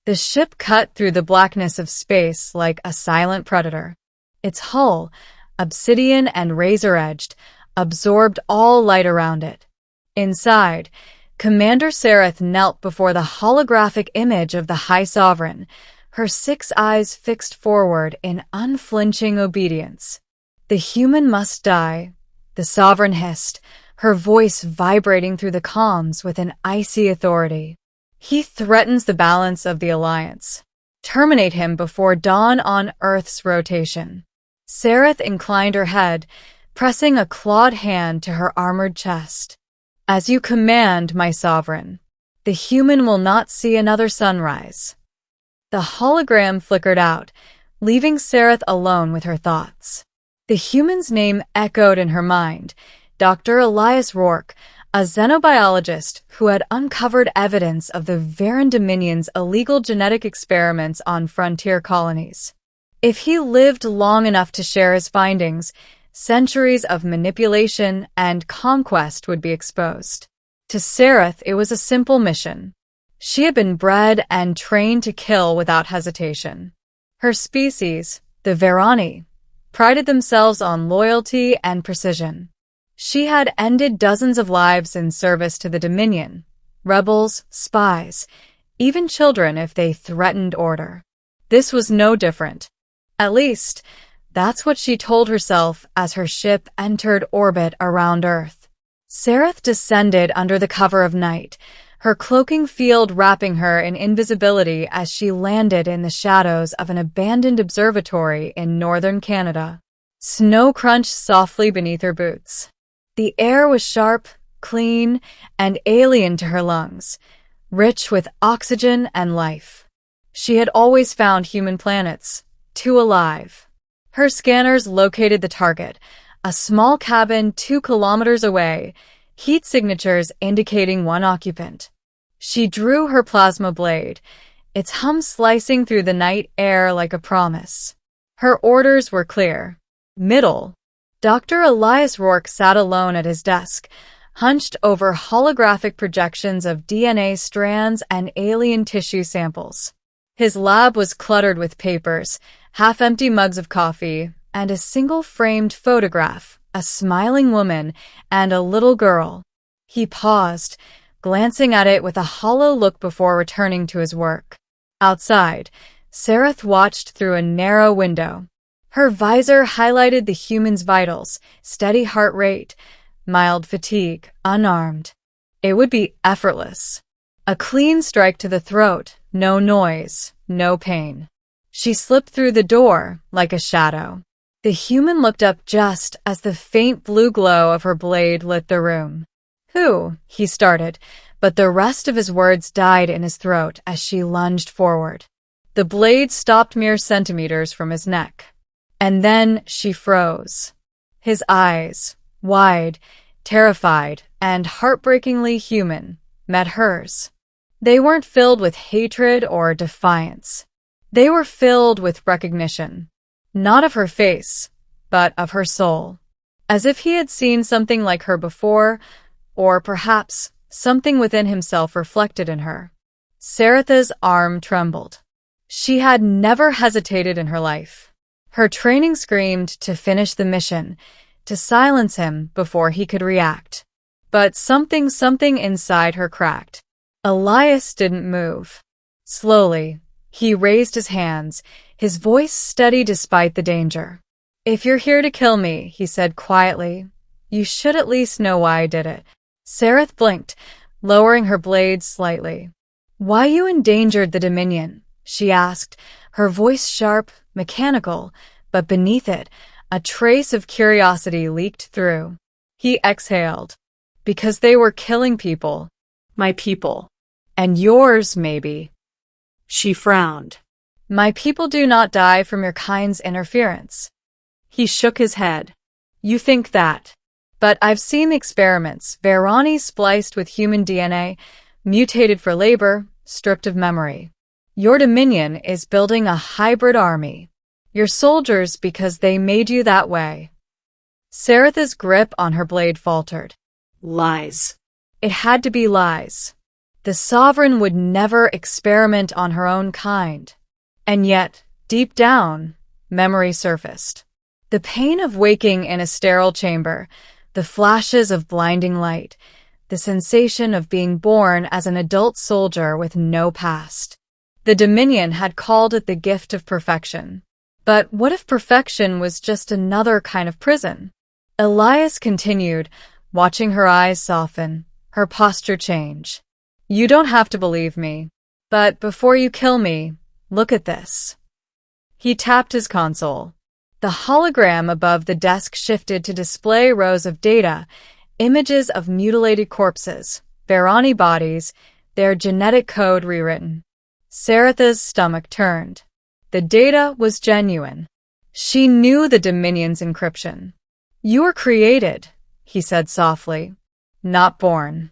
The ship cut through the blackness of space like a silent predator. Its hull, obsidian and razor-edged, absorbed all light around it. Inside, Commander Sareth knelt before the holographic image of the High Sovereign, her 6 eyes fixed forward in unflinching obedience. "The human must die," the Sovereign hissed, her voice vibrating through the comms with an icy authority. "He threatens the balance of the Alliance. Terminate him before dawn on Earth's rotation." Sareth inclined her head, pressing a clawed hand to her armored chest. "As you command, my sovereign. The human will not see another sunrise." The hologram flickered out, leaving Sareth alone with her thoughts. The human's name echoed in her mind, Dr. Elias Rourke, a xenobiologist who had uncovered evidence of the Varen Dominion's illegal genetic experiments on frontier colonies. If he lived long enough to share his findings, centuries of manipulation and conquest would be exposed. To Sareth, it was a simple mission. She had been bred and trained to kill without hesitation. Her species, the Varani, prided themselves on loyalty and precision. She had ended dozens of lives in service to the Dominion, rebels, spies, even children if they threatened order. This was no different. At least, that's what she told herself as her ship entered orbit around Earth. Sareth descended under the cover of night, her cloaking field wrapping her in invisibility as she landed in the shadows of an abandoned observatory in northern Canada. Snow crunched softly beneath her boots. The air was sharp, clean, and alien to her lungs, rich with oxygen and life. She had always found human planets too alive. Her scanners located the target, a small cabin 2 kilometers away, heat signatures indicating one occupant. She drew her plasma blade, its hum slicing through the night air like a promise. Her orders were clear. Middle. Dr. Elias Rourke sat alone at his desk, hunched over holographic projections of DNA strands and alien tissue samples. His lab was cluttered with papers, half-empty mugs of coffee, and a single framed photograph, a smiling woman and a little girl. He paused, glancing at it with a hollow look before returning to his work. Outside, Sareth watched through a narrow window. Her visor highlighted the human's vitals, steady heart rate, mild fatigue, unarmed. It would be effortless. A clean strike to the throat, no noise, no pain. She slipped through the door like a shadow. The human looked up just as the faint blue glow of her blade lit the room. "Who?" he started, but the rest of his words died in his throat as she lunged forward. The blade stopped mere centimeters from his neck. And then she froze. His eyes, wide, terrified, and heartbreakingly human, met hers. They weren't filled with hatred or defiance. They were filled with recognition, not of her face, but of her soul. As if he had seen something like her before, or perhaps something within himself reflected in her. Sareth's arm trembled. She had never hesitated in her life. Her training screamed to finish the mission, to silence him before he could react. But something inside her cracked. Elias didn't move. Slowly, he raised his hands, his voice steady despite the danger. "If you're here to kill me," he said quietly, "you should at least know why I did it." Sareth blinked, lowering her blade slightly. "Why you endangered the Dominion?" she asked, her voice sharp, mechanical, but beneath it, a trace of curiosity leaked through. He exhaled. "Because they were killing people. My people. And yours, maybe." She frowned. "My people do not die from your kind's interference." He shook his head. "You think that. But I've seen the experiments, Varani spliced with human DNA, mutated for labor, stripped of memory. Your Dominion is building a hybrid army. Your soldiers because they made you that way." Sareth's grip on her blade faltered. Lies. It had to be lies. The sovereign would never experiment on her own kind. And yet, deep down, memory surfaced. The pain of waking in a sterile chamber, the flashes of blinding light, the sensation of being born as an adult soldier with no past. The Dominion had called it the gift of perfection. But what if perfection was just another kind of prison? Elias continued, watching her eyes soften, her posture change. You don't have to believe me, but before you kill me, look at this. He tapped his console. The hologram above the desk shifted to display rows of data, images of mutilated corpses, Barani bodies, their genetic code rewritten. Saratha's stomach turned. The data was genuine. She knew the Dominion's encryption. You were created, he said softly, not born.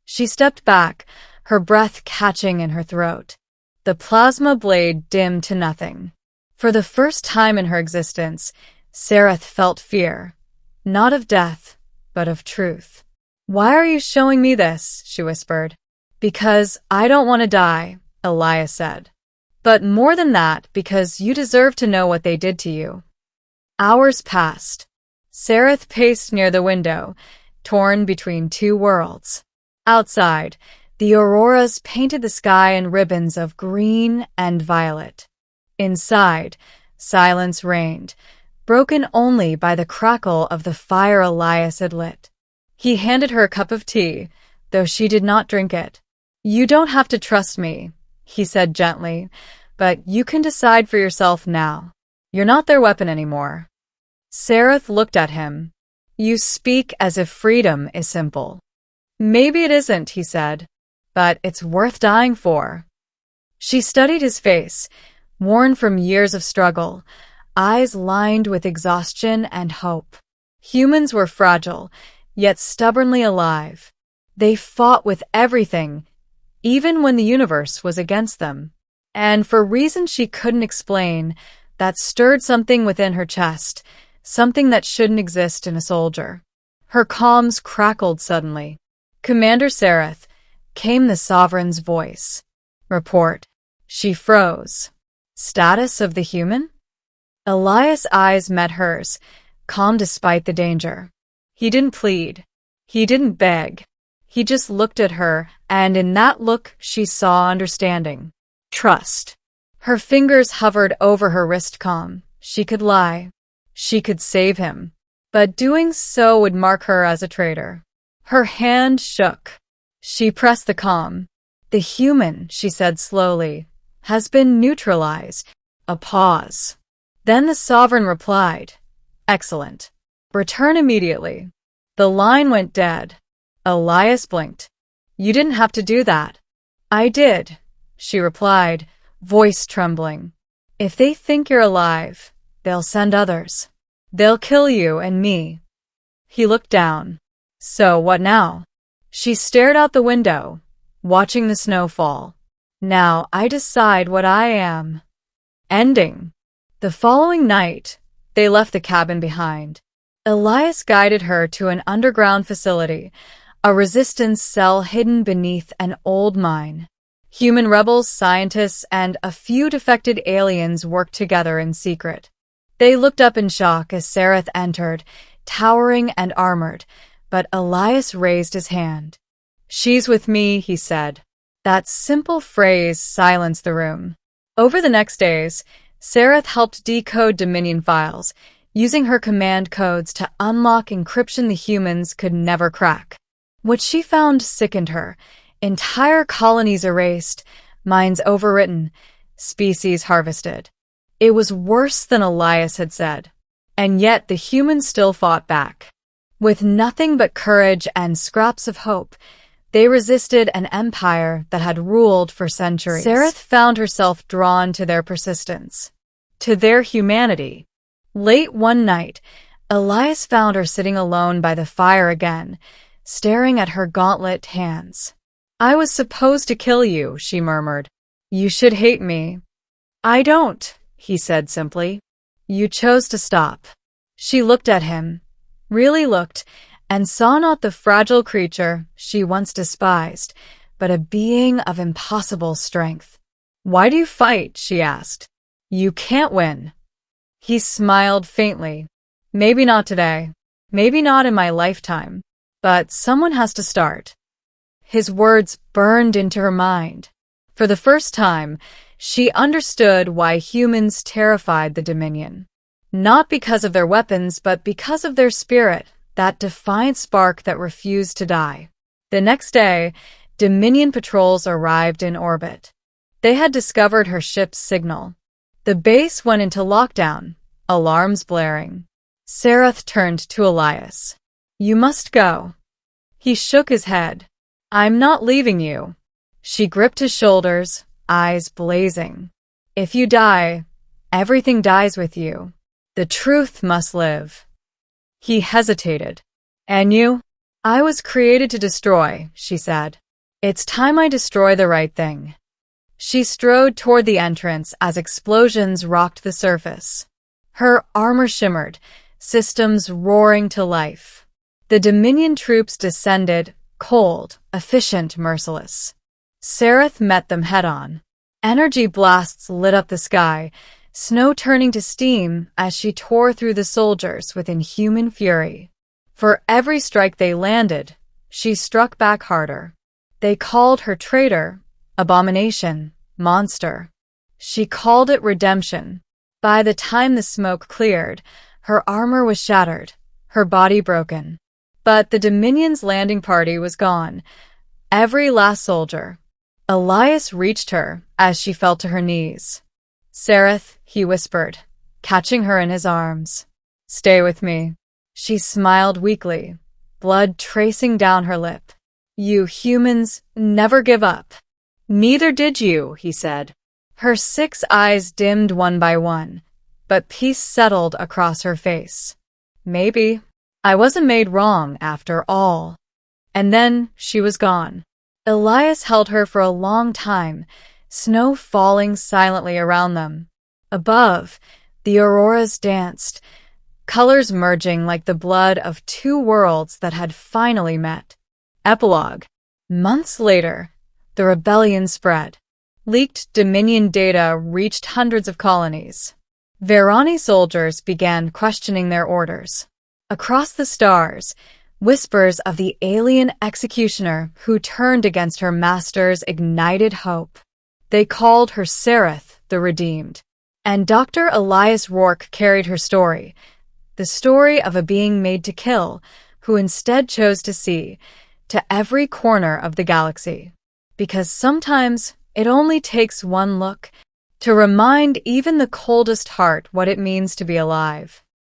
She stepped back, her breath catching in her throat. The plasma blade dimmed to nothing. For the first time in her existence, Sarath felt fear, not of death, but of truth. Why are you showing me this? She whispered. Because I don't want to die, Elias said. But more than that, because you deserve to know what they did to you. Hours passed. Sarath paced near the window, torn between two worlds. Outside, the auroras painted the sky in ribbons of green and violet. Inside, silence reigned, broken only by the crackle of the fire Elias had lit. He handed her a cup of tea, though she did not drink it. You don't have to trust me, he said gently, but you can decide for yourself now. You're not their weapon anymore. Sarath looked at him. You speak as if freedom is simple. Maybe it isn't, he said, but it's worth dying for. She studied his face, worn from years of struggle, eyes lined with exhaustion and hope. Humans were fragile, yet stubbornly alive. They fought with everything, even when the universe was against them. And for reasons she couldn't explain, that stirred something within her chest, something that shouldn't exist in a soldier. Her comms crackled suddenly. Commander Sarath, came the Sovereign's voice. Report. She froze. Status of the human? Elias' eyes met hers, calm despite the danger. He didn't plead. He didn't beg. He just looked at her, and in that look she saw understanding. Trust. Her fingers hovered over her wrist calm. She could lie. She could save him. But doing so would mark her as a traitor. Her hand shook. She pressed the comm. The human, she said slowly, has been neutralized. A pause. Then the Sovereign replied. Excellent. Return immediately. The line went dead. Elias blinked. You didn't have to do that. I did, she replied, voice trembling. If they think you're alive, they'll send others. They'll kill you and me. He looked down. So what now? She stared out the window, watching the snow fall. Now I decide what I am. Ending. The following night, they left the cabin behind. Elias guided her to an underground facility, a resistance cell hidden beneath an old mine. Human rebels, scientists, and a few defected aliens worked together in secret. They looked up in shock as Sarath entered, towering and armored, but Elias raised his hand. She's with me, he said. That simple phrase silenced the room. Over the next days, Sarath helped decode Dominion files, using her command codes to unlock encryption the humans could never crack. What she found sickened her. Entire colonies erased, minds overwritten, species harvested. It was worse than Elias had said. And yet the humans still fought back. With nothing but courage and scraps of hope, they resisted an empire that had ruled for centuries. Sarath found herself drawn to their persistence, to their humanity. Late one night, Elias found her sitting alone by the fire again, staring at her gauntlet hands. I was supposed to kill you, she murmured. You should hate me. I don't, he said simply. You chose to stop. She looked at him, really looked, and saw not the fragile creature she once despised, but a being of impossible strength. "Why do you fight?" she asked. "You can't win." He smiled faintly. "Maybe not today. Maybe not in my lifetime. But someone has to start." His words burned into her mind. For the first time, she understood why humans terrified the Dominion. Not because of their weapons, but because of their spirit, that defiant spark that refused to die. The next day, Dominion patrols arrived in orbit. They had discovered her ship's signal. The base went into lockdown, alarms blaring. Sarath turned to Elias. "You must go." He shook his head. "I'm not leaving you." She gripped his shoulders, eyes blazing. "If you die, everything dies with you. The truth must live." He hesitated. "And you?" "I was created to destroy," she said. "It's time I destroy the right thing." She strode toward the entrance as explosions rocked the surface. Her armor shimmered, systems roaring to life. The Dominion troops descended, cold, efficient, merciless. Sarath met them head-on. Energy blasts lit up the sky, snow turning to steam as she tore through the soldiers with inhuman fury. For every strike they landed, she struck back harder. They called her traitor, abomination, monster. She called it redemption. By the time the smoke cleared, her armor was shattered, her body broken. But the Dominion's landing party was gone. Every last soldier. Elias reached her as she fell to her knees. "Sarath," he whispered, catching her in his arms. "Stay with me." She smiled weakly, blood tracing down her lip. "You humans never give up." "Neither did you," he said. Her 6 eyes dimmed one by one, but peace settled across her face. "Maybe. I wasn't made wrong after all." And then she was gone. Elias held her for a long time, snow falling silently around them. Above, the auroras danced, colors merging like the blood of 2 worlds that had finally met. Epilogue. Months later, the rebellion spread. Leaked Dominion data reached hundreds of colonies. Verani soldiers began questioning their orders. Across the stars, whispers of the alien executioner who turned against her masters ignited hope. They called her Sarath, the Redeemed. And Dr. Elias Rourke carried her story, the story of a being made to kill, who instead chose to see, to every corner of the galaxy. Because sometimes it only takes one look to remind even the coldest heart what it means to be alive.